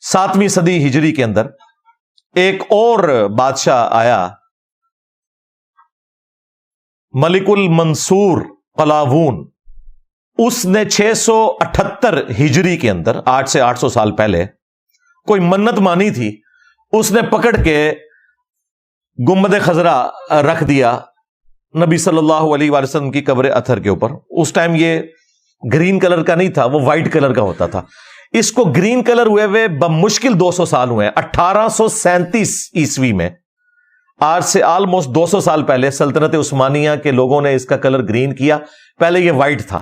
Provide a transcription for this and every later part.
7ویں صدی ہجری کے اندر ایک اور بادشاہ آیا، ملک المنصور قلاوون. اس نے 678 ہجری کے اندر، 8 سے 800 سال پہلے، کوئی منت مانی تھی. اس نے پکڑ کے گنبد خضرا رکھ دیا نبی صلی اللہ علیہ وآلہ وسلم کی قبر اطہر کے اوپر. اس ٹائم یہ گرین کلر کا نہیں تھا، وہ وائٹ کلر کا ہوتا تھا. اس کو گرین کلر ہوئے بمشکل 200 سال ہوئے ہیں. 1837 عیسوی میں، آج سے آلموسٹ 200 سال پہلے، سلطنت عثمانیہ کے لوگوں نے اس کا کلر گرین کیا. پہلے یہ وائٹ تھا.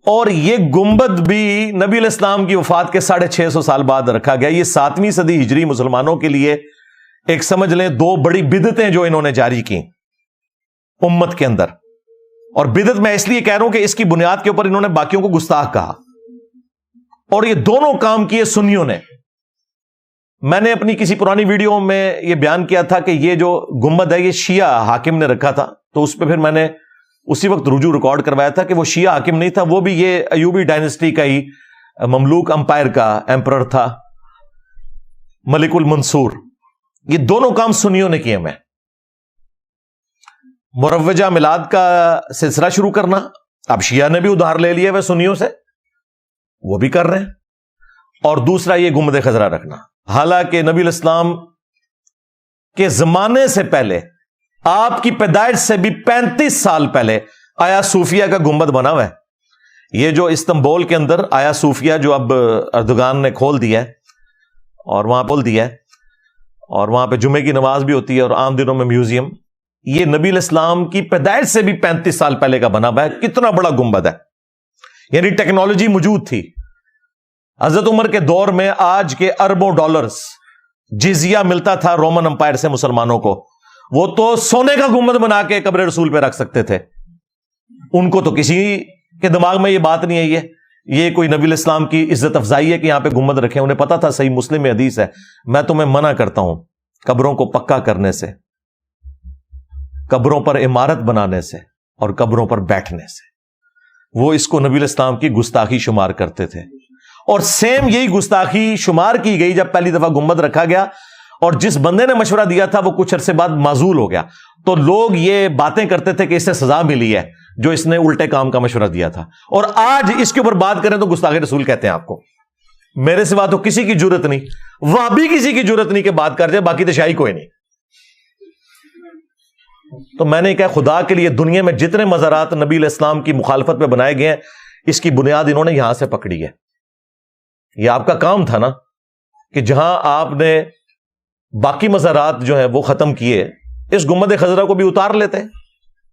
اور یہ گنبد بھی نبی علیہ السلام کی وفات کے 650 سال بعد رکھا گیا. یہ 7ویں صدی ہجری مسلمانوں کے لیے ایک سمجھ لیں 2 بڑی بدعتیں جو انہوں نے جاری کی امت کے اندر. اور بدعت میں اس لیے کہہ رہا ہوں کہ اس کی بنیاد کے اوپر انہوں نے باقیوں کو گستاخ کہا، اور یہ دونوں کام کیے سنیوں نے. میں نے اپنی کسی پرانی ویڈیو میں یہ بیان کیا تھا کہ یہ جو گنبد ہے یہ شیعہ حاکم نے رکھا تھا، تو اس پہ پھر میں نے اسی وقت رجوع ریکارڈ کروایا تھا کہ وہ شیعہ حاکم نہیں تھا، وہ بھی یہ ایوبی ڈائنسٹی کا ہی مملوک امپائر کا ایمپرر تھا، ملک المنصور. یہ دونوں کام سنیوں نے کیے. میں مروجہ میلاد کا سلسلہ شروع کرنا، اب شیعہ نے بھی ادھار لے لیا ہے سنیوں سے، وہ بھی کر رہے ہیں. اور دوسرا یہ گنبد خضرا رکھنا، حالانکہ نبی علیہ السلام کے زمانے سے پہلے، آپ کی پیدائش سے بھی 35 سال پہلے آیا صوفیہ کا گنبد بنا ہوا ہے. یہ جو استنبول کے اندر آیا صوفیہ جو اب اردوغان نے کھول دیا ہے اور وہاں کھول دیا ہے، اور وہاں پہ جمعے کی نماز بھی ہوتی ہے اور عام دنوں میں میوزیم، یہ نبی علیہ السلام کی پیدائش سے بھی 35 سال پہلے کا بنا ہوا ہے. کتنا بڑا گنبد ہے، یعنی ٹیکنالوجی موجود تھی. حضرت عمر کے دور میں آج کے اربوں ڈالرز جزیہ ملتا تھا رومن امپائر سے مسلمانوں کو. وہ تو سونے کا گنبد بنا کے قبر رسول پہ رکھ سکتے تھے. ان کو تو کسی کے دماغ میں یہ بات نہیں آئی ہے یہ کوئی نبی علیہ السلام کی عزت افزائی ہے کہ یہاں پہ گنبد رکھے. انہیں پتا تھا، صحیح مسلم میں حدیث ہے، میں تمہیں منع کرتا ہوں قبروں کو پکا کرنے سے، قبروں پر عمارت بنانے سے اور قبروں پر بیٹھنے سے. وہ اس کو نبی علیہ السلام کی گستاخی شمار کرتے تھے. اور سیم یہی گستاخی شمار کی گئی جب پہلی دفعہ گنبد رکھا گیا، اور جس بندے نے مشورہ دیا تھا وہ کچھ عرصے بعد معزول ہو گیا. تو لوگ یہ باتیں کرتے تھے کہ اس سے سزا ملی ہے جو اس نے الٹے کام کا مشورہ دیا تھا. اور آج اس کے اوپر بات کریں تو گستاخ رسول کہتے ہیں آپ کو. میرے سوا تو کسی کی جرت نہیں، وہ بھی کسی کی جرت نہیں کہ بات کر جائے، باقی تو شاہی کوئی نہیں. تو میں نے کہا خدا کے لیے دنیا میں جتنے مزارات نبی علیہ السلام کی مخالفت پہ بنائے گئے ہیں، اس کی بنیاد انہوں نے یہاں سے پکڑی ہے. یہ آپ کا کام تھا نا کہ جہاں آپ نے باقی مزارات جو ہیں وہ ختم کیے، اس گنبد خضرا کو بھی اتار لیتے.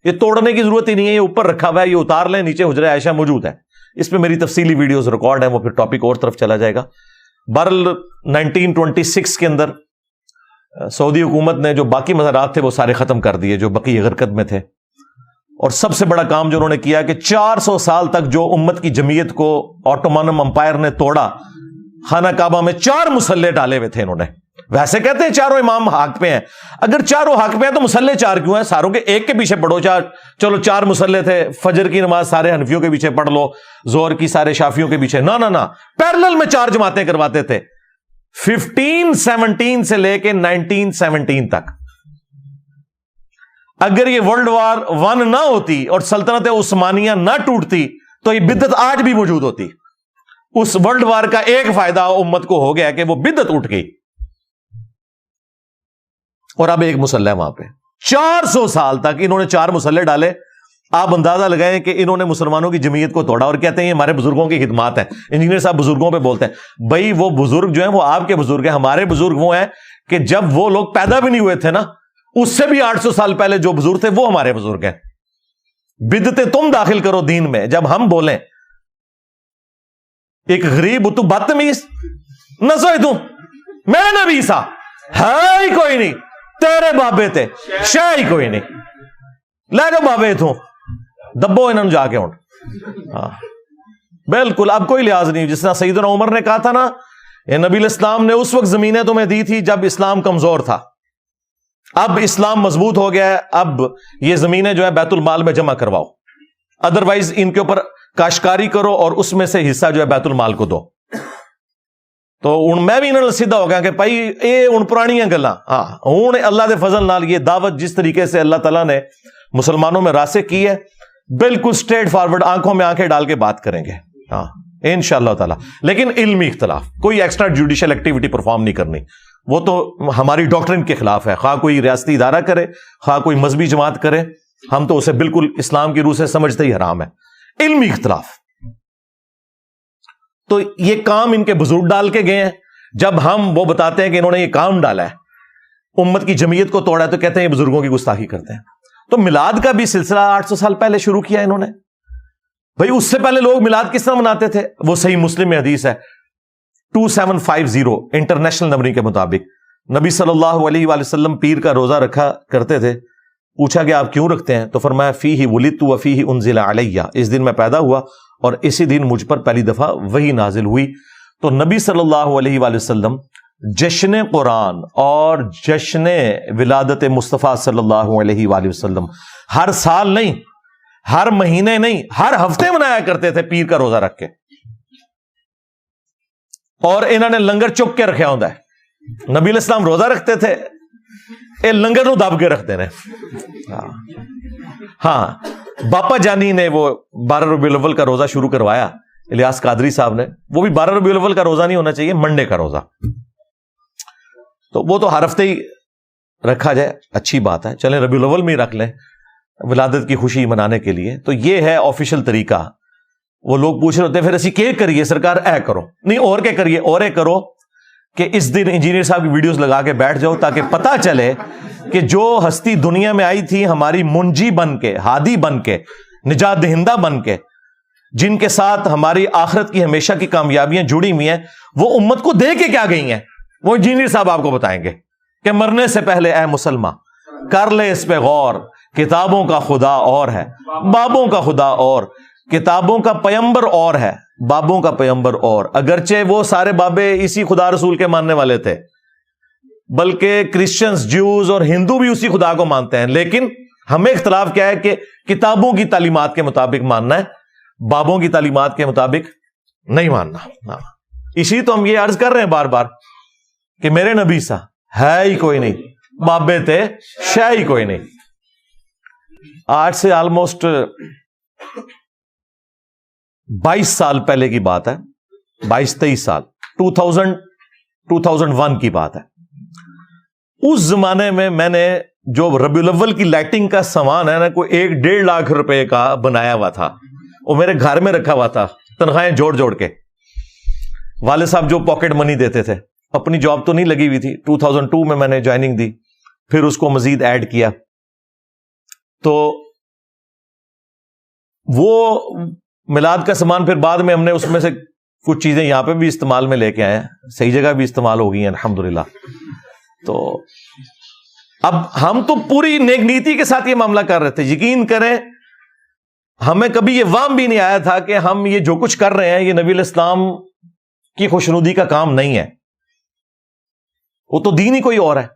یہ توڑنے کی ضرورت ہی نہیں ہے، یہ اوپر رکھا ہوا ہے، یہ اتار لیں. نیچے حجرہ عائشہ موجود ہے، اس پہ میری تفصیلی ویڈیوز ریکارڈ ہیں، وہ پھر ٹاپک اور طرف چلا جائے گا. بہرحال 1926 کے اندر سعودی حکومت نے جو باقی مزارات تھے وہ سارے ختم کر دیے جو بقی غرقد میں تھے. اور سب سے بڑا کام جو انہوں نے کیا کہ 400 سال تک جو امت کی جمعیت کو آٹومانم امپائر نے توڑا، خانہ کعبہ میں 4 مصلے ڈالے ہوئے تھے انہوں نے. ویسے کہتے ہیں چاروں امام حق پہ ہیں، اگر چاروں حق پہ ہیں تو مصلے 4 کیوں ہیں؟ ساروں کے ایک کے پیچھے پڑھو. چلو 4 مصلے تھے، فجر کی نماز سارے حنفیوں کے پیچھے پڑھ لو، ظہر کی سارے شافیوں کے پیچھے. نہ پیرلل میں 4 جماعتیں کرواتے تھے 1517 سے لے کے 1917 تک. اگر یہ ورلڈ وار 1 نہ ہوتی اور سلطنت عثمانیہ نہ ٹوٹتی تو یہ بدعت آج بھی موجود ہوتی. اس ورلڈ وار کا ایک فائدہ امت کو ہو گیا کہ وہ بدعت اٹھ گئی، اور اب ایک مسلح وہاں پہ. 400 سال تک انہوں نے 4 مسلح ڈالے. آپ اندازہ لگائیں کہ انہوں نے مسلمانوں کی جمعیت کو توڑا، اور کہتے ہیں یہ ہمارے بزرگوں کی خدمات ہیں. انجینئر صاحب بزرگوں پہ بولتے ہیں، بھائی وہ بزرگ جو ہیں وہ آپ کے بزرگ ہیں. ہمارے بزرگ وہ ہیں کہ جب وہ لوگ پیدا بھی نہیں ہوئے تھے نا، اس سے بھی 800 سال پہلے جو بزرگ تھے وہ ہمارے بزرگ ہیں. بدعتیں تم داخل کرو دین میں. جب ہم بولیں ایک غریب تو بدتمیز نہ سوئی تم میرے نبی سا ہے ہی کوئی نہیں، تیرے بابے تھے شاہ ہی کوئی نہیں، لے جو بابے تھوں دبو انہوں جا کے اٹھ. ہاں بالکل، اب کوئی لحاظ نہیں. جس طرح سیدنا عمر نے کہا تھا نا، یہ نبی علیہ السلام نے اس وقت زمینیں تمہیں دی تھی جب اسلام کمزور تھا، اب اسلام مضبوط ہو گیا ہے، اب یہ زمینیں جو ہے بیت المال میں جمع کرواؤ، ادروائز ان کے اوپر کاشتکاری کرو اور اس میں سے حصہ جو ہے بیت المال کو دو. تو ہوں میں بھی انہوں نے سیدھا ہو گیا کہ بھائی یہ ہوں پرانیاں گلاں، ہاں ہوں اللہ دے فضل نال یہ دعوت جس طریقے سے اللہ تعالیٰ نے مسلمانوں میں راسخ کی ہے، بالکل اسٹریٹ فارورڈ آنکھوں میں آنکھیں ڈال کے بات کریں گے، ہاں انشاءاللہ تعالیٰ. لیکن علمی اختلاف، کوئی ایکسٹرا جوڈیشل ایکٹیویٹی پرفارم نہیں کرنی، وہ تو ہماری ڈاکٹرن کے خلاف ہے. خواہ کوئی ریاستی ادارہ کرے، خواہ کوئی مذہبی جماعت کرے، ہم تو اسے بالکل اسلام کی روح سے سمجھتے ہی حرام ہے. علمی اختلاف، تو یہ کام ان کے بزرگ ڈال کے گئے ہیں. جب ہم وہ بتاتے ہیں کہ انہوں نے یہ کام ڈالا ہے، امت کی جمعیت کو توڑا ہے، تو کہتے ہیں یہ بزرگوں کی گستاخی کرتے ہیں. تو میلاد کا بھی سلسلہ 800 سال پہلے شروع کیا انہوں نے. بھائی اس سے پہلے لوگ میلاد کس طرح مناتے تھے؟ وہ صحیح مسلم میں حدیث ہے 2750 انٹرنیشنل نمبرنگ کے مطابق، نبی صلی اللہ علیہ وآلہ وسلم پیر کا روزہ رکھا کرتے تھے. پوچھا کہ آپ کیوں رکھتے ہیں؟ تو فرمایا فیہ ولدت وفیہ انزل علیہ، اس دن میں پیدا ہوا اور اسی دن مجھ پر پہلی دفعہ وحی نازل ہوئی. تو نبی صلی اللہ علیہ وآلہ وسلم جشن قرآن اور جشن ولادت مصطفیٰ صلی اللہ علیہ وآلہ وسلم ہر سال نہیں، ہر مہینے نہیں، ہر ہفتے منایا کرتے تھے پیر کا روزہ رکھ کے. اور انہوں نے لنگر چک کے رکھا ہوتا ہے. نبی علیہ السلام روزہ رکھتے تھے، یہ لنگر نو دب کے رکھتے ہیں. ہاں باپا جانی نے وہ 12 ربیع الاول کا روزہ شروع کروایا، الیاس قادری صاحب نے. وہ بھی 12 ربیع الاول کا روزہ نہیں ہونا چاہیے، منڈے کا روزہ. تو وہ تو ہر ہفتے ہی رکھا جائے، اچھی بات ہے، چلیں ربیع الاول میں ہی رکھ لیں ولادت کی خوشی منانے کے لیے. تو یہ ہے آفیشل طریقہ. وہ لوگ پوچھ رہے ہوتے ہیں پھر اسی کے کریے سرکار، اے کرو نہیں اور کیا کریے، اور اے کرو کہ اس دن انجینئر صاحب کی ویڈیوز لگا کے بیٹھ جاؤ تاکہ پتہ چلے کہ جو ہستی دنیا میں آئی تھی ہماری منجی بن کے، ہادی بن کے، نجات دہندہ بن کے، جن کے ساتھ ہماری آخرت کی ہمیشہ کی کامیابیاں جڑی ہوئی ہیں، وہ امت کو دے کے کیا گئی ہیں، وہ انجینئر صاحب آپ کو بتائیں گے کہ مرنے سے پہلے اے مسلمان کر لے اس پہ غور، کتابوں کا خدا اور ہے، بابوں کا خدا اور، کتابوں کا پیمبر اور ہے، بابوں کا پیمبر اور. اگرچہ وہ سارے بابے اسی خدا رسول کے ماننے والے تھے، بلکہ کرسچنز، جیوز اور ہندو بھی اسی خدا کو مانتے ہیں، لیکن ہمیں اختلاف کیا ہے کہ کتابوں کی تعلیمات کے مطابق ماننا ہے، بابوں کی تعلیمات کے مطابق نہیں ماننا. اسی تو ہم یہ عرض کر رہے ہیں بار بار کہ میرے نبی سا ہے ہی کوئی نہیں، بابے تھے شے ہی کوئی نہیں. آج سے آلموسٹ 22 سال پہلے کی بات ہے، 22-23 سال، 2001 کی بات ہے. اس زمانے میں نے جو ربیع الاول کی لائٹنگ کا سامان ہے نا، کوئی 1-1.5 لاکھ روپے کا بنایا ہوا تھا، وہ میرے گھر میں رکھا ہوا تھا، تنخواہیں جوڑ جوڑ کے. والد صاحب جو پاکٹ منی دیتے تھے، اپنی جاب تو نہیں لگی ہوئی تھی، 2002 میں نے جوائننگ دی، پھر اس کو مزید ایڈ کیا. تو وہ میلاد کا سامان پھر بعد میں ہم نے اس میں سے کچھ چیزیں یہاں پہ بھی استعمال میں لے کے آئے ہیں، صحیح جگہ بھی استعمال ہو گئی ہیں الحمدللہ. تو اب ہم تو پوری نیک نیتی کے ساتھ یہ معاملہ کر رہے تھے. یقین کریں ہمیں کبھی یہ وہم بھی نہیں آیا تھا کہ ہم یہ جو کچھ کر رہے ہیں یہ نبی علیہ السلام کی خوشنودی کا کام نہیں ہے، وہ تو دین ہی کوئی اور ہے.